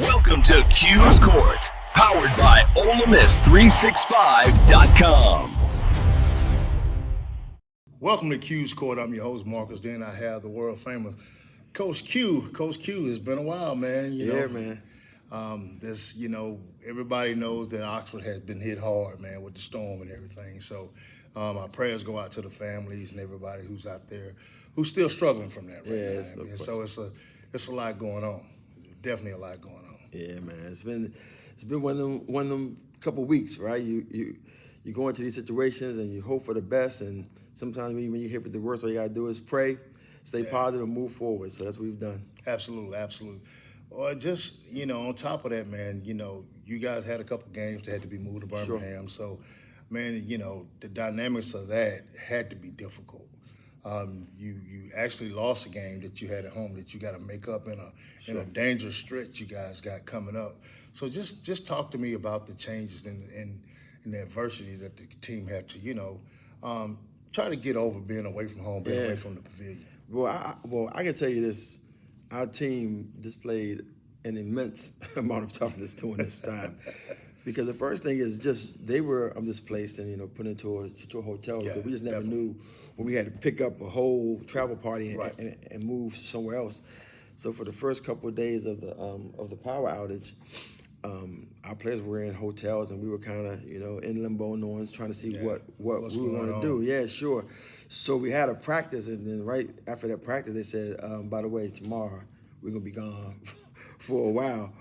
Welcome to Q's Court, powered by OleMiss365.com. Welcome to Q's Court. I'm your host, Marcus. Then I have the world famous Coach Q. Coach Q, it's been a while, man. Man. Everybody knows that Oxford has been hit hard, man, with the storm and everything. So our prayers go out to the families and everybody who's out there who's still struggling from that right now. And so it's a lot going on. Definitely a lot going on. Yeah, man. It's been one of them couple weeks, right? You go into these situations and you hope for the best, and sometimes when you hit with the worst, all you gotta do is pray, stay positive, and move forward. So that's what we've done. Absolutely. Well, just, on top of that, man, you guys had a couple games that had to be moved to Birmingham. Sure. So, man, the dynamics of that had to be difficult. You actually lost a game that you had at home that you got to make up in a dangerous stretch you guys got coming up. So just talk to me about the changes and the adversity that the team had to, try to get over being away from home, being away from the pavilion. Well, I can tell you this. Our team displayed an immense amount of toughness during this time. Because the first thing is just they were displaced and put into a hotel because we just never knew when we had to pick up a whole travel party and move somewhere else. So for the first couple of days of the power outage, our players were in hotels and we were kind of in limbo, trying to see what we were going to do. Yeah, sure. So we had a practice, and then right after that practice, they said, by the way, tomorrow we're gonna be gone for a while,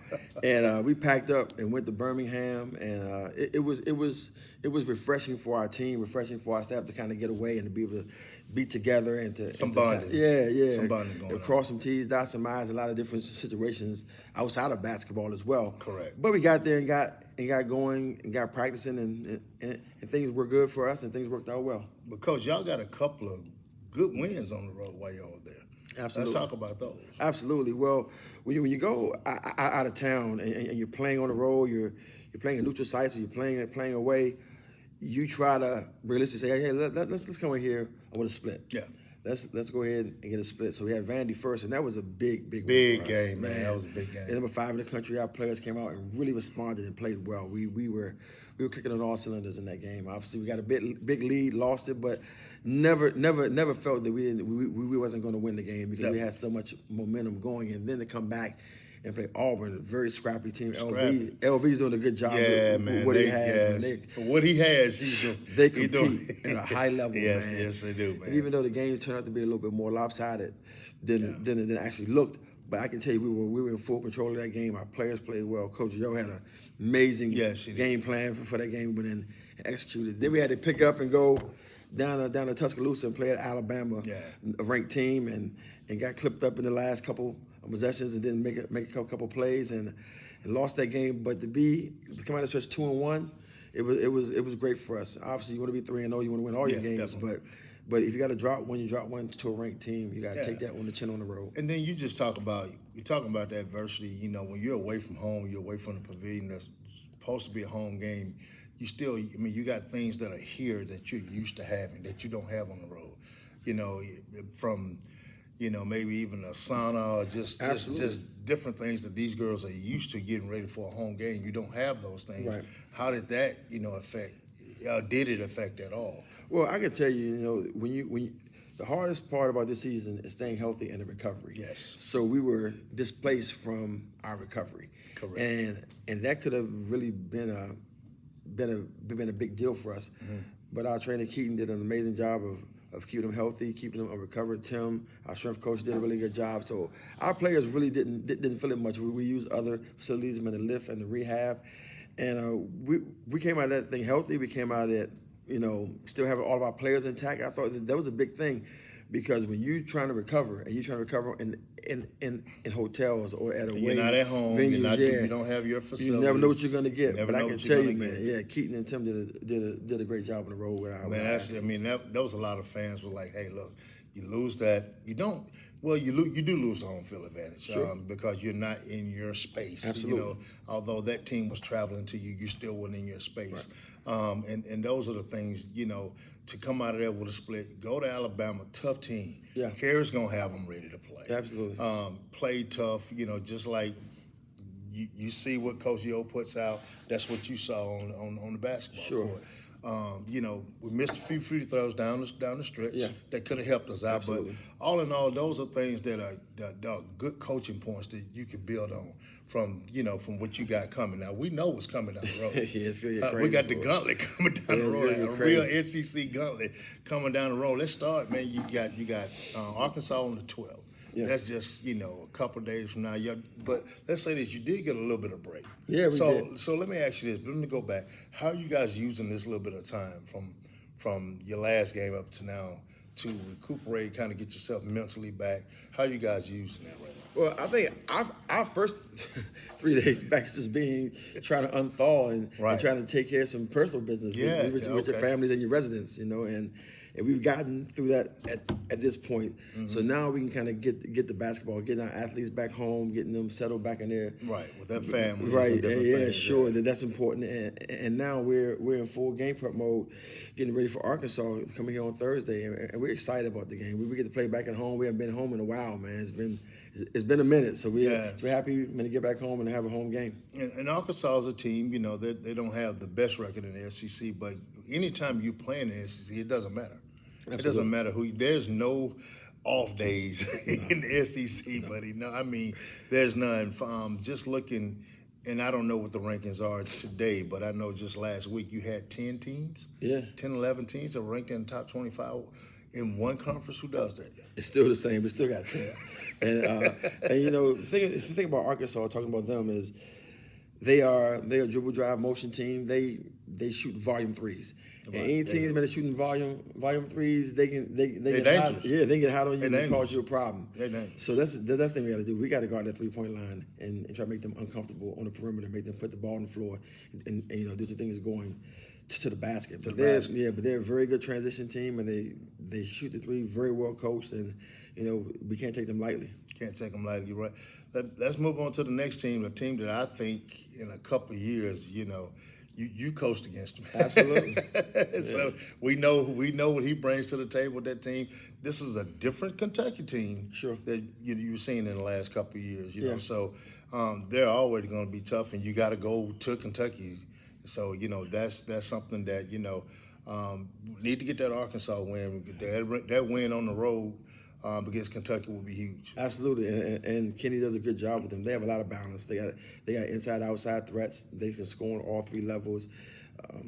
and we packed up and went to Birmingham, and it was refreshing for our team, refreshing for our staff to kind of get away and to be able to be together and to some bonding. Some bonding going on. Cross some T's, dot some I's, a lot of different situations outside of basketball as well. Correct. But we got there and got going and got practicing, and things were good for us and things worked out well. Because y'all got a couple of good wins on the road while y'all were there. Absolutely. Let's talk about those. Absolutely. Well, when you go out of town and you're playing on the road, you're playing a neutral site, so you're playing away, you try to realistically say, hey, let's come in here with a split. Yeah. Let's go ahead and get a split. So we had Vandy first, and that was a big game, man. That was a big game. And number 5 in the country, our players came out and really responded and played well. We were clicking on all cylinders in that game. Obviously, we got a big lead, lost it, but never felt that we wasn't going to win the game because we had so much momentum going. And then to come back and play Auburn, a very scrappy team. LV's doing a good job with what he has. For what he has, they compete at a high level, yes, man. Yes, they do, man. And even though the games turned out to be a little bit more lopsided than it actually looked, but I can tell you we were in full control of that game. Our players played well. Coach Joe had an amazing game plan for that game, but then executed. Then we had to pick up and go down to Tuscaloosa and play at Alabama, a ranked team, and got clipped up in the last couple of possessions and didn't make a couple plays and lost that game. But to come out of stretch 2-1, it was great for us. Obviously, you want to be 3-0, you want to win all your games, but if you got to drop one, you drop one to a ranked team. You got to take that on the chin on the road. And then you're talking about the adversity. When you're away from home, you're away from the pavilion. That's supposed to be a home game. You got things that are here that you're used to having that you don't have on the road. From maybe even a sauna or just different things that these girls are used to getting ready for a home game. You don't have those things. Right. How did that, affect? Did it affect at all? Well, I can tell you, when you the hardest part about this season is staying healthy and the recovery. Yes. So we were displaced from our recovery. Correct. And that could have really been a big deal for us. Mm-hmm. But our trainer Keaton did an amazing job of keeping them healthy, keeping them recovered. Tim, our strength coach, did a really good job. So our players really didn't feel it much. We used other facilities in the lift and the rehab. And we came out of that thing healthy. We came out of it, still having all of our players intact. I thought that was a big thing because when you're trying to recover and you're trying to recover in hotels or at a you're not at home, venues, you don't have your facilities. You never know what you're going to get. But I can tell you, man, Keaton and Tim did a great job on the road with our man. That was a lot of fans were like, hey, look, you lose that. You don't. Well, you do lose the home field advantage because you're not in your space. Absolutely. Although that team was traveling to you, you still weren't in your space. Right. And those are the things, to come out of there with a split, go to Alabama, tough team. Yeah. Carey's going to have them ready to play. Absolutely. Play tough, just like you see what Coach Yo puts out. That's what you saw on the basketball Sure. court. We missed a few free throws down the stretch that could have helped us out. Absolutely. But all in all, those are things that are good coaching points that you can build on from what you got coming. Now we know what's coming down the road. It's gonna get We crazy got the for us. gauntlet coming down the Yeah, it's road, gonna like get a crazy. real SEC gauntlet coming down the road. Let's start, man. You got Arkansas on the 12th. Yeah. That's just a couple of days from now. But let's say this: you did get a little bit of break. Yeah, we did. So let me ask you this. Let me go back. How are you guys using this little bit of time from your last game up to now to recuperate, kind of get yourself mentally back? How are you guys using that right now? Well, I think our first 3 days back is just trying to unthaw and trying to take care of some personal business with your families and your residents, and we've gotten through that at this point. Mm-hmm. So now we can kind of get the basketball, getting our athletes back home, getting them settled back in there. Right, with that family. Right, things, sure, that's important. And now we're in full game prep mode, getting ready for Arkansas coming here on Thursday, and we're excited about the game. We get to play back at home. We haven't been home in a while, man. It's been a minute, so we're happy to get back home and have a home game. And Arkansas is a team, they don't have the best record in the SEC, but anytime you play in the SEC, it doesn't matter. Absolutely. It doesn't matter who. There's no off days in the SEC, buddy. No, I mean, there's none. Just looking, and I don't know what the rankings are today, but I know just last week you had 10 teams, 10, 11 teams that were ranked in the top 25 in one conference. Who does that? It's still the same. We still got 10. And the thing about Arkansas, talking about them, is they're a dribble drive motion team. They shoot volume threes. And any team that's shooting volume threes, they can get hot. Yeah, they can get hot on you and cause you a problem. So that's the thing we got to do. We got to guard that 3-point line and try to make them uncomfortable on the perimeter, make them put the ball on the floor, and do some things going to the basket. But they're a very good transition team, and they shoot the three very well coached, and we can't take them lightly. Can't take them lightly, right? Let's move on to the next team, a team that I think in a couple of years, you coached against him. Absolutely. So we know what he brings to the table with that team. This is a different Kentucky team that you've seen in the last couple of years. You know, so they're already going to be tough, and you got to go to Kentucky. So that's something that need to get that Arkansas win. That win on the road against Kentucky will be huge. Absolutely, and Kenny does a good job with them. They have a lot of balance. They got inside, outside threats. They can score on all three levels.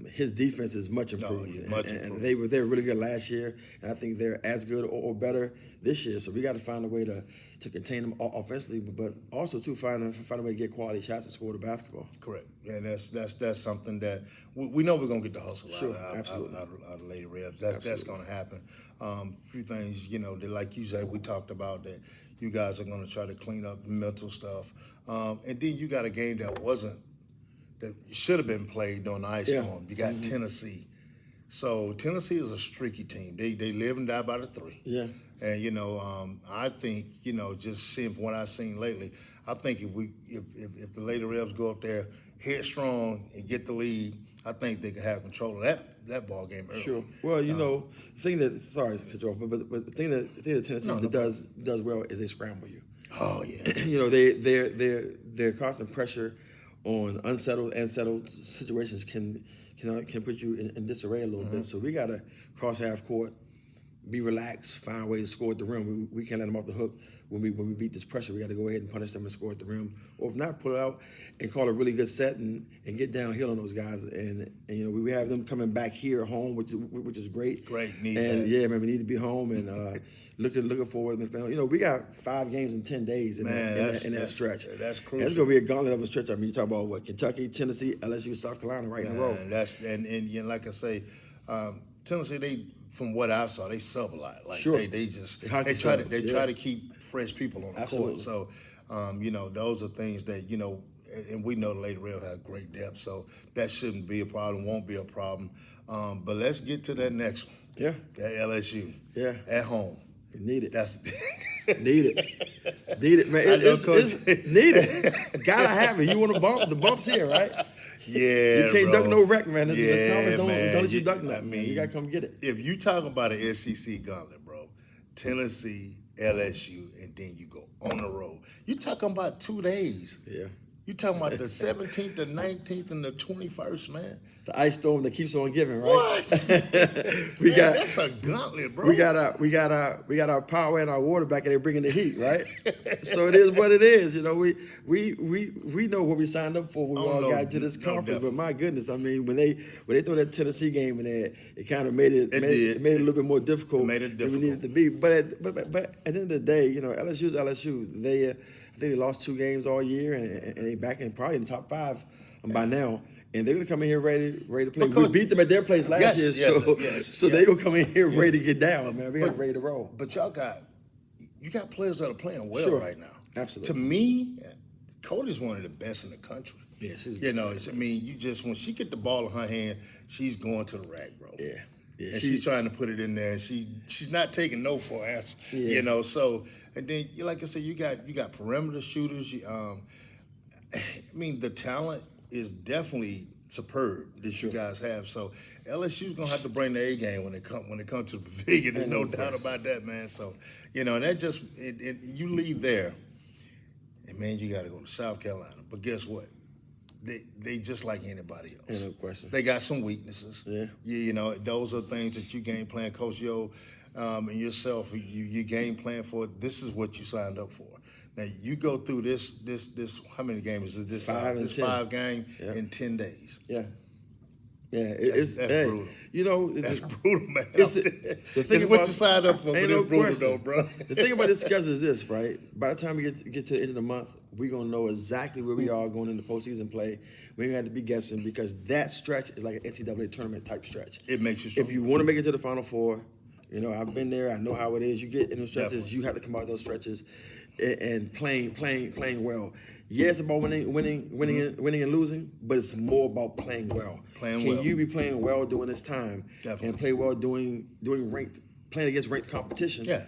His defense is much improved, and they were really good last year, and I think they're as good or better this year. So we got to find a way to contain them offensively, but also to find a way to get quality shots and score the basketball. Correct, and that's something that we know we're gonna get the hustle out of Lady Rebs. That's gonna happen. A few things, that, like you said, we talked about that. You guys are gonna try to clean up the mental stuff, and then you got a game that should have been played on the ice storm. You got Tennessee. So Tennessee is a streaky team. They live and die by the three. Yeah. And I think just seeing from what I've seen lately, I think if the Lady Rebs go up there headstrong and get the lead, I think they can have control of that ball game early. Sure. Well, the thing that but the thing that Tennessee does well is they scramble you. Oh yeah. Their constant pressure on unsettled and settled situations can put you in disarray a little bit. So we got to cross half court, be relaxed, find a way to score at the rim. We can't let them off the hook when we beat this pressure. We got to go ahead and punish them and score at the rim, or if not, pull it out and call a really good set and get downhill on those guys. And we have them coming back here home, which is great. Great, we need to be home and looking forward. We got 5 games in 10 days in that stretch. That's crucial. That's going to be a gauntlet of a stretch. I mean, you talk about what Kentucky, Tennessee, LSU, South Carolina, right in a row. And like I say, Tennessee, from what I saw, they sub a lot. Like they try to keep fresh people on the court. So, those are things that and we know the Lady Rebs have great depth, so that shouldn't be a problem. Won't be a problem. But let's get to that next one. Yeah. That LSU. Yeah. At home. Need it. That's need it, man. It's need it. Gotta have it. You want to bump? The bump's here, right? Yeah, you can't duck no wreck, man. This conference don't let you duck nothing. Man. You gotta come get it. If you talk about an SEC gauntlet, bro, Tennessee, LSU, and then you go on the road. You talking about 2 days. Yeah. You talking about the 17th, the 19th, and the 21st, man? The ice storm that keeps on giving, right? What? we Man, got that's a gauntlet, bro. we got our power and our water back, and they're bringing the heat, right? So it is what it is. You know, we know what we signed up for when we all got into this conference. But my goodness, I mean, when they threw that Tennessee game in there, it kind of made it a little bit more difficult. Made it difficult than we needed to be. But at the end of the day, you know, LSU's LSU. I think they lost 2 games all year, and they back in probably in the top 5 by now. And they're gonna come in here ready to play. We beat them at their place last year, so they're gonna come in here ready to get down, man. We're ready to roll. But you got players that are playing well right now. Absolutely. To me, Cody's one of the best in the country. Yeah, she's I mean, when she get the ball in her hand, she's going to the rack, bro. Yeah. And she's trying to put it in there. She's not taking no for an answer. Yeah. You know, so and then like I said, you got perimeter shooters. I mean, the talent is definitely superb that you guys have. So LSU's gonna have to bring the A game when it comes to the pavilion. There's no doubt about that, man. So and that just you leave there, and man, you got to go to South Carolina. But guess what? They just like anybody else. No question. They got some weaknesses. Yeah. You know, those are things that you game plan, Coach Yo, and yourself. You game plan for. This is what you signed up for. Now you go through this. How many games is this? 5 and 10. 5 game in 10 days. Yeah. Yeah, that's brutal. You know, that's brutal, man. The thing it's about, what you signed up for. Ain't But no it's brutal, question. though, bro. The thing about this schedule is this, right? By the time we get to the end of the month, we're gonna know exactly where we are going into postseason play. We ain't gonna have to be guessing because that stretch is like an NCAA tournament type stretch. It makes you strong. If you want to make it to the Final Four, you know, I've been there. I know how it is. You get in those stretches, Definitely. you have to come out those stretches and playing well. Yeah, it's about winning and losing, but it's more about playing well. Can you be playing well during this time and play well playing against ranked competition? Yeah.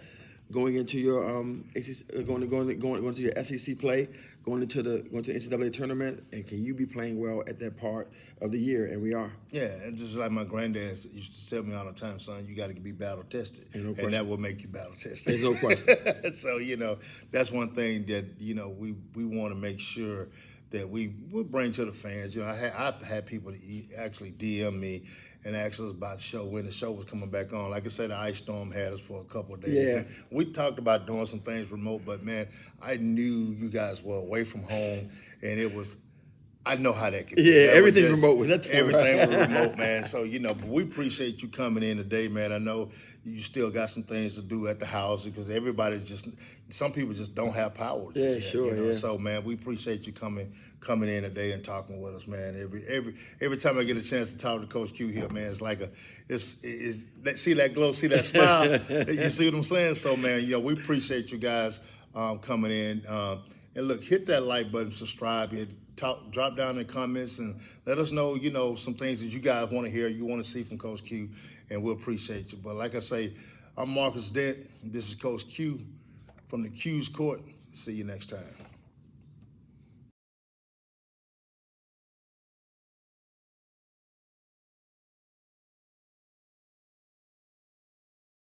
Going into your ACC, going to your SEC play, going into the NCAA tournament, and can you be playing well at that part of the year? And we are. Yeah, and just like my granddad used to tell me all the time, son, you got to be battle tested, and that will make you battle tested. There's no question. So that's one thing that we want to make sure that we bring to the fans. I've had people actually DM me and asked us about the show when the show was coming back on. Like I said, the ice storm had us for a couple of days. Yeah. We talked about doing some things remote, but man, I knew you guys were away from home, and I know how that can be. Yeah, that everything remote. Everything was remote, man. So, but we appreciate you coming in today, man. I know you still got some things to do at the house because some people just don't have power. Yeah, sure, yeah. So, man, we appreciate you coming in today and talking with us, man. Every time I get a chance to talk to Coach Q here, man, it's like see that glow, see that smile. You see what I'm saying? So, man, we appreciate you guys coming in. And look, hit that like button, subscribe. Drop down in the comments and let us know, some things that you guys want to hear, you want to see from Coach Q, and we'll appreciate you. But like I say, I'm Marcus Dent. This is Coach Q from the Q's Court. See you next time.